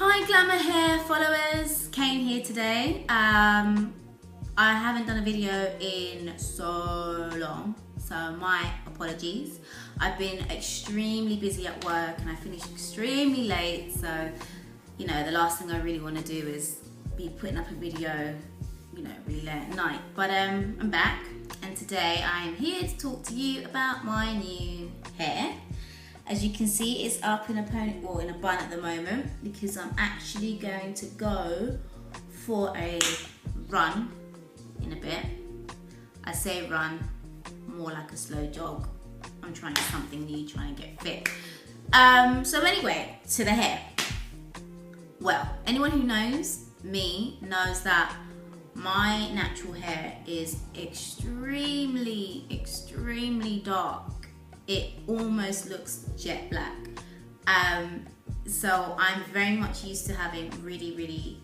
Hi Glamor Hair followers, Kaine here today. I haven't done a video in so long, so my apologies. I've been extremely busy at work and I finished extremely late, so you know the last thing I really want to do is be putting up a video, you know, really late at night. But I'm back, and today I am here to talk to you about my new hair. As you can see, it's up in a pony or in a bun at the moment because I'm actually going to go for a run in a bit. I say run, more like a slow jog. I'm trying something new, trying to get fit. So anyway, to the hair. Well, anyone who knows me knows that my natural hair is extremely dark. It almost looks jet black. So I'm very much used to having really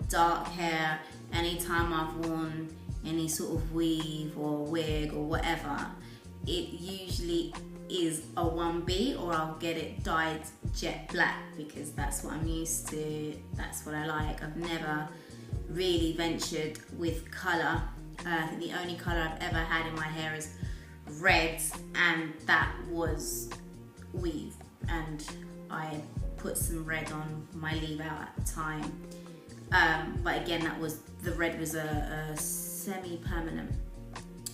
dark hair. Anytime I've worn any sort of weave or wig or whatever, it usually is a 1B, or I'll get it dyed jet black because that's what I'm used to, that's what I like. I've never really ventured with colour. I think the only colour I've ever had in my hair is red, and that was weave, and I put some red on my leave out at the time, but again the red was a semi-permanent,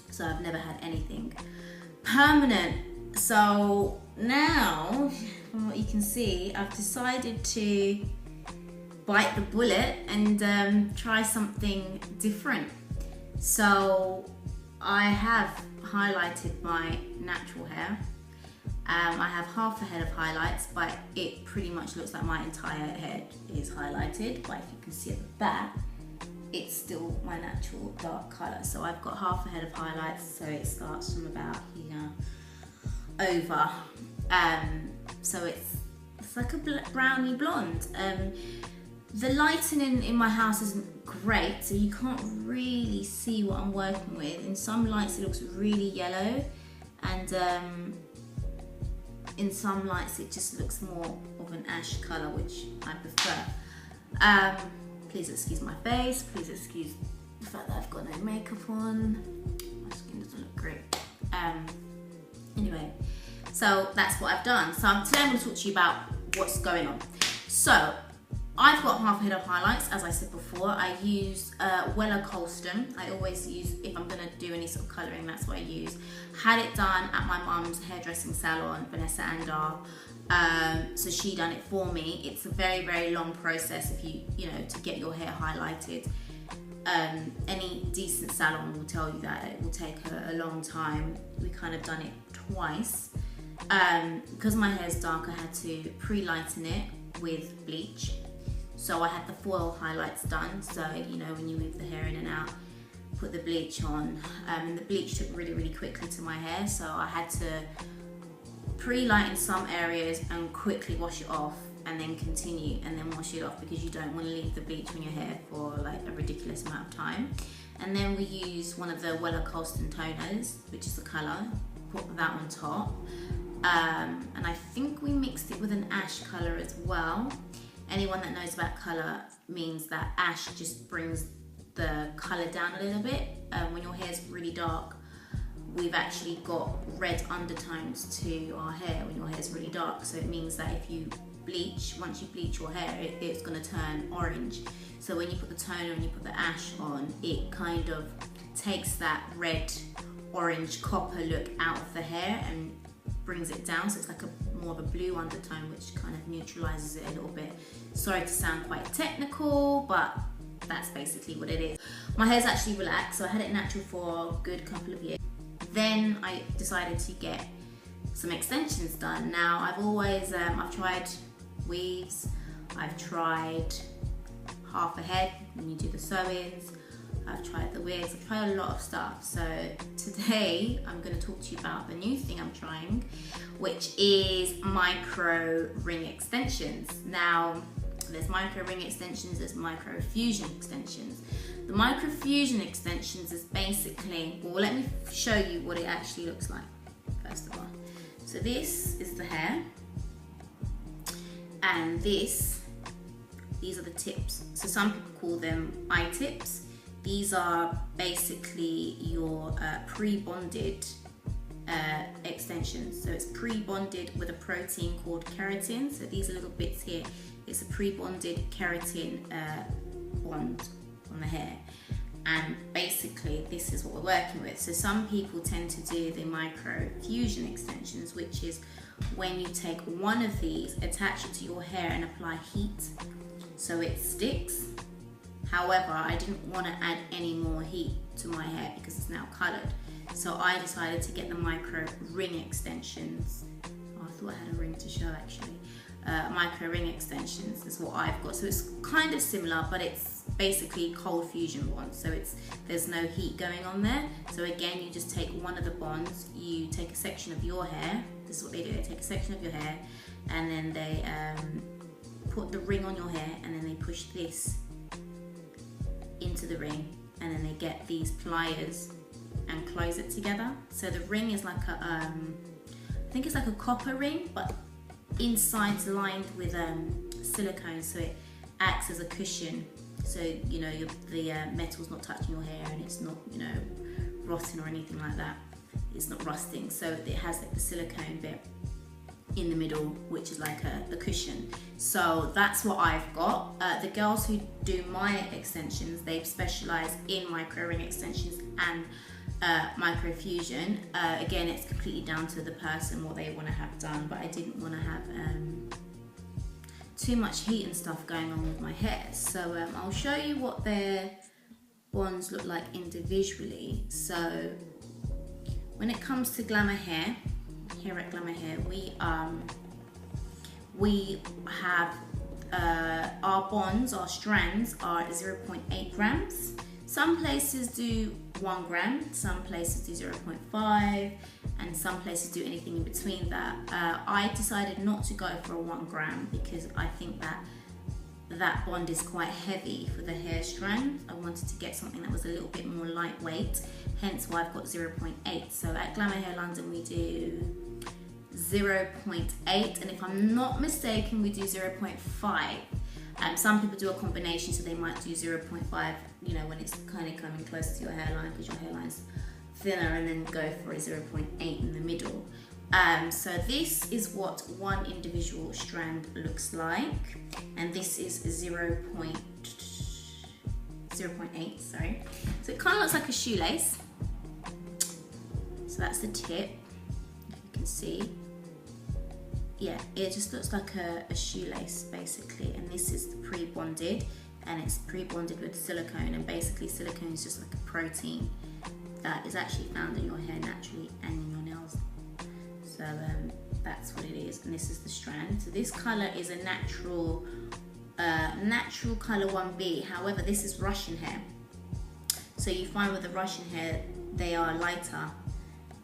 so I've never had anything permanent. So now, from what you can see, I've decided to bite the bullet and try something different. So I have highlighted my natural hair. I have half a head of highlights, but it pretty much looks like my entire head is highlighted. But if you can see at the back, it's still my natural dark colour. So I've got half a head of highlights, so it starts from about here over. So it's like a browny blonde. The lighting in my house isn't great, so you can't really see what I'm working with. In some lights it looks really yellow, and in some lights it just looks more of an ash colour, which I prefer. Please excuse my face, please excuse the fact that I've got no makeup on. My skin doesn't look great. Anyway, so that's what I've done. So today I'm going to talk to you about what's going on. So I've got half a head of highlights, as I said before. I use Weller Colston. I always use, if I'm going to do any sort of colouring, that's what I use. Had it done at my mum's hairdressing salon, Vanessa Andar. So she done it for me. It's a very long process if you know, to get your hair highlighted. Any decent salon will tell you that it will take a long time. We kind of done it twice. Because my hair's dark, I had to pre-lighten it with bleach. So I had the foil highlights done. So, you know, when you move the hair in and out, put the bleach on. And the bleach took really quickly to my hair. So I had to pre-light in some areas and quickly wash it off, and then continue and then wash it off, because you don't want to leave the bleach on your hair for like a ridiculous amount of time. And then we use one of the Weller Colston toners, which is the colour, put that on top. And I think we mixed it with an ash colour as well. Anyone that knows about colour means that ash just brings the colour down a little bit. When your hair's really dark, we've actually got red undertones to our hair when your hair's really dark. So it means that if you bleach, once you bleach your hair, it's going to turn orange. So when you put the toner and you put the ash on, it kind of takes that red, orange, copper look out of the hair and brings it down, so it's like more of a blue undertone, which kind of neutralizes it a little bit. Sorry to sound quite technical, but that's basically what it is. My hair's actually relaxed, so I had it natural for a good couple of years. Then I decided to get some extensions done. Now I've always, I've tried weaves, I've tried half a head when you do the sew-ins, I've tried the wigs, I've tried a lot of stuff. So today I'm going to talk to you about the new thing I'm trying, which is micro ring extensions. Now there's micro ring extensions, there's micro fusion extensions. The micro fusion extensions is basically, well, let me show you what it actually looks like first of all. So this is the hair, and this these are the tips. So some people call them eye tips. These are basically your pre-bonded extensions. So it's pre-bonded with a protein called keratin. So these little bits here, it's a pre-bonded keratin bond on the hair. And basically this is what we're working with. So some people tend to do the micro fusion extensions, which is when you take one of these, attach it to your hair and apply heat so it sticks. However, I didn't want to add any more heat to my hair because it's now colored. So I decided to get the micro ring extensions. Oh, I thought I had a ring to show actually. Micro ring extensions is what I've got. So it's kind of similar, but it's basically cold fusion bonds. So there's no heat going on there. So again, you just take one of the bonds, you take a section of your hair. This is what they do, they take a section of your hair and then they put the ring on your hair and then they push this into the ring and then they get these pliers and close it together. So the ring is like a, I think it's like a copper ring, but inside's lined with silicone, so it acts as a cushion. So you know the metal's not touching your hair and it's not, you know, rotting or anything like that. It's not rusting. So it has like the silicone bit in the middle, which is like a cushion. So that's what I've got. The girls who do my extensions, they specialize in micro ring extensions and micro fusion. Again, it's completely down to the person what they want to have done, but I didn't want to have too much heat and stuff going on with my hair. So I'll show you what their bonds look like individually. So when it comes to Glamor Hair, here at Glamor Hair, we have our bonds, our strands are 0.8 grams. Some places do 1 gram, some places do 0.5, and some places do anything in between that. I decided not to go for a 1 gram because I think that bond is quite heavy for the hair strand. I wanted to get something that was a little bit more lightweight, hence why I've got 0.8. So at Glamor Hair London we do 0.8, and if I'm not mistaken we do 0.5. Some people do a combination, so they might do 0.5, you know, when it's kind of coming close to your hairline because your hairline's thinner, and then go for a 0.8 in the middle. So this is what one individual strand looks like, and this is 0.8, sorry. So it kind of looks like a shoelace. So that's the tip, if you can see. Yeah, it just looks like a shoelace basically, and this is the pre-bonded, and it's pre-bonded with silicone, and basically silicone is just like a protein that is actually found in your hair naturally and in your nails. So that's what it is, and this is the strand. So this color is a natural color 1B. However, this is Russian hair. So you find with the Russian hair, they are lighter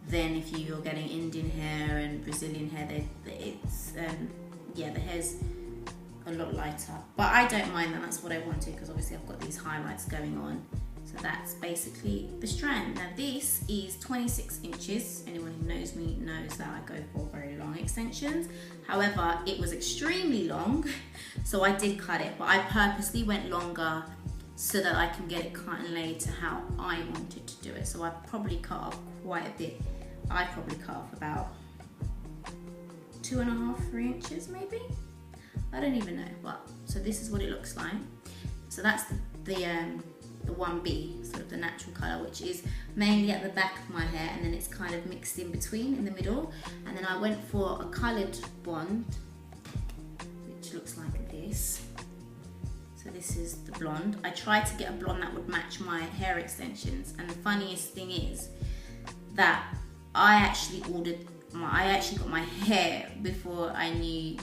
than if you're getting Indian hair and Brazilian hair. The hair's a lot lighter, but I don't mind that. That's what I wanted because obviously I've got these highlights going on. So that's basically the strand. Now this is 26 inches. Anyone who knows me knows that I go for very long extensions. However, it was extremely long, so I did cut it, but I purposely went longer so that I can get it cut and laid to how I wanted to do it. So I probably cut off quite a bit. I probably cut off about 2.5, 3 inches maybe. I don't even know. But so this is what it looks like. So that's the 1B, sort of the natural color, which is mainly at the back of my hair, and then it's kind of mixed in between in the middle. And then I went for a colored bond, which looks like this. So this is the blonde. I tried to get a blonde that would match my hair extensions, and the funniest thing is that I actually got my hair before I knew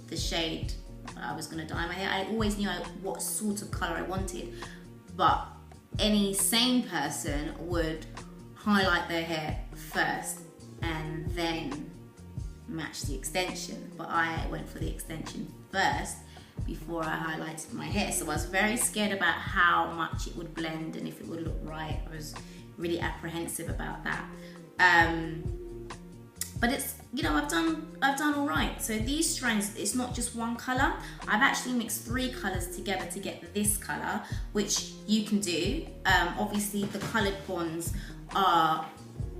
the shade I was gonna dye my hair. I always knew what sort of color I wanted, but any sane person would highlight their hair first and then match the extension. But I went for the extension first before I highlighted my hair. So I was very scared about how much it would blend and if it would look right. I was really apprehensive about that. but it's, you know, I've done all right. So these strands, it's not just one color. I've actually mixed 3 colors together to get this color, which you can do. Obviously the colored bonds are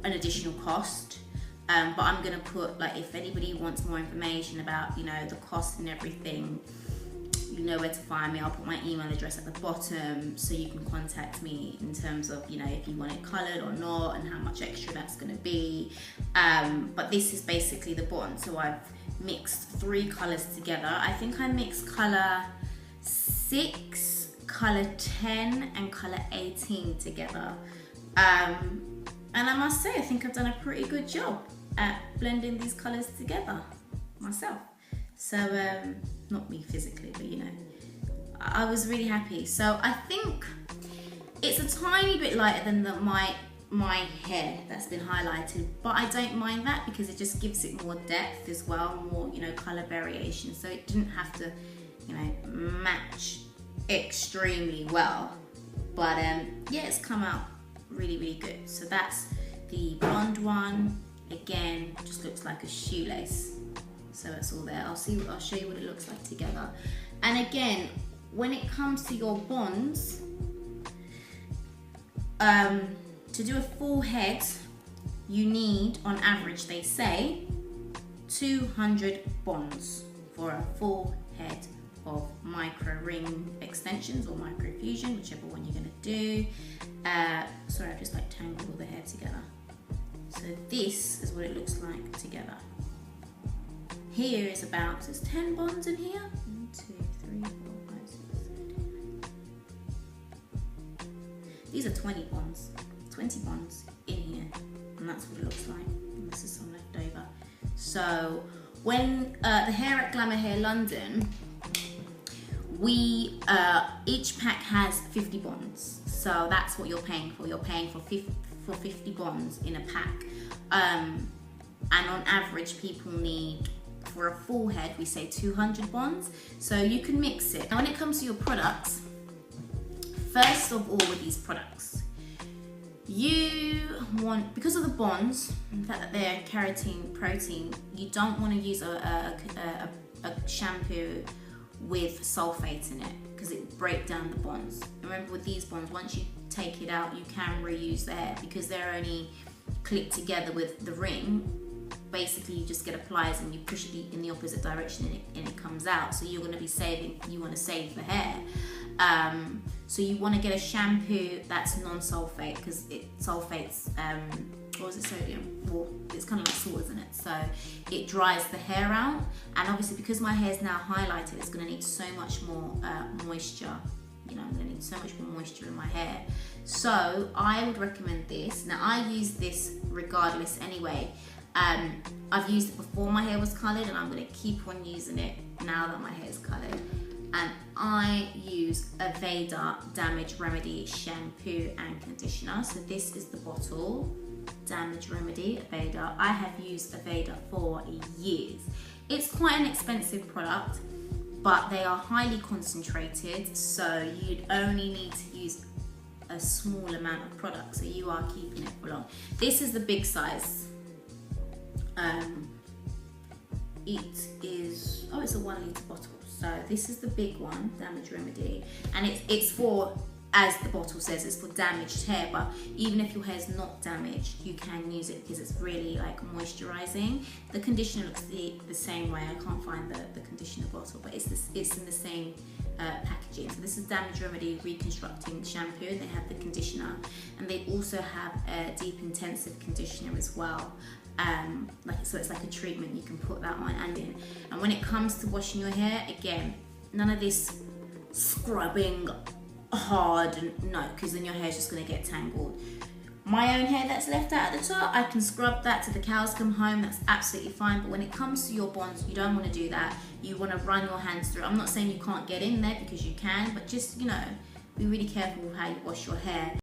an additional cost, but I'm gonna put, like, if anybody wants more information about, you know, the cost and everything, you know where to find me. I'll put my email address at the bottom so you can contact me in terms of, you know, if you want it colored or not and how much extra that's going to be. But this is basically the bond. So I've mixed 3 colors together. I think I mixed color 6, color 10 and color 18 together. And I must say, I think I've done a pretty good job at blending these colors together myself. So, not me physically, but you know, I was really happy. So I think it's a tiny bit lighter than my hair that's been highlighted, but I don't mind that because it just gives it more depth as well, more, you know, color variation. So it didn't have to, you know, match extremely well. But yeah, it's come out really, really good. So that's the blonde one. Again, just looks like a shoelace. So it's all there. I'll show you what it looks like together. And again, when it comes to your bonds, to do a full head, you need, on average, they say, 200 bonds for a full head of micro ring extensions or micro fusion, whichever one you're gonna do. Sorry, I've just like tangled all the hair together. So this is what it looks like together. Here is about, so there's 10 bonds in here. 1, 2, 3, 4, 5, 6, 7. These are 20 bonds. 20 bonds in here. And that's what it looks like. And this is some left over. So when the hair at Glamor Hair London, we each pack has 50 bonds. So that's what you're paying for. You're paying for 50 bonds in a pack. And on average, people need, for a full head, we say 200 bonds. So you can mix it. Now when it comes to your products, first of all with these products, you want, because of the bonds, the fact that they're keratin protein, you don't want to use a shampoo with sulfates in it because it will break down the bonds. Remember with these bonds, once you take it out, you can reuse the hair because they're only clipped together with the ring. Basically you just get a pliers and you push it in the opposite direction and it comes out. So you're going to be saving, you want to save the hair. So you want to get a shampoo that's non-sulfate because it sulfates, or is it sodium? Well, it's kind of like salt, isn't it? So it dries the hair out, and obviously because my hair is now highlighted, it's going to need so much more moisture. You know, I'm going to need so much more moisture in my hair. So I would recommend this. Now I use this regardless anyway. I've used it before my hair was coloured, and I'm going to keep on using it now that my hair is coloured. And I use Aveda Damage Remedy shampoo and conditioner. So this is the bottle, Damage Remedy Aveda. I have used Aveda for years. It's quite an expensive product, but they are highly concentrated, so you'd only need to use a small amount of product, so you are keeping it for long. This is the big size. It is, oh, it's a 1 litre bottle. So this is the big one, Damage Remedy, and it's for, as the bottle says, it's for damaged hair, but even if your hair's not damaged, you can use it because it's really like moisturizing. The conditioner looks the same way. I can't find the conditioner bottle, but it's in the same packaging. So this is Damage Remedy Reconstructing Shampoo. They have the conditioner, and they also have a deep intensive conditioner as well. So it's like a treatment, you can put that on and in. And when it comes to washing your hair, again, none of this scrubbing hard, no, because then your hair's just going to get tangled. My own hair that's left out at the top, I can scrub that till the cows come home, that's absolutely fine. But when it comes to your bonds, you don't want to do that. You want to run your hands through. I'm not saying you can't get in there, because you can, but just, you know, be really careful with how you wash your hair.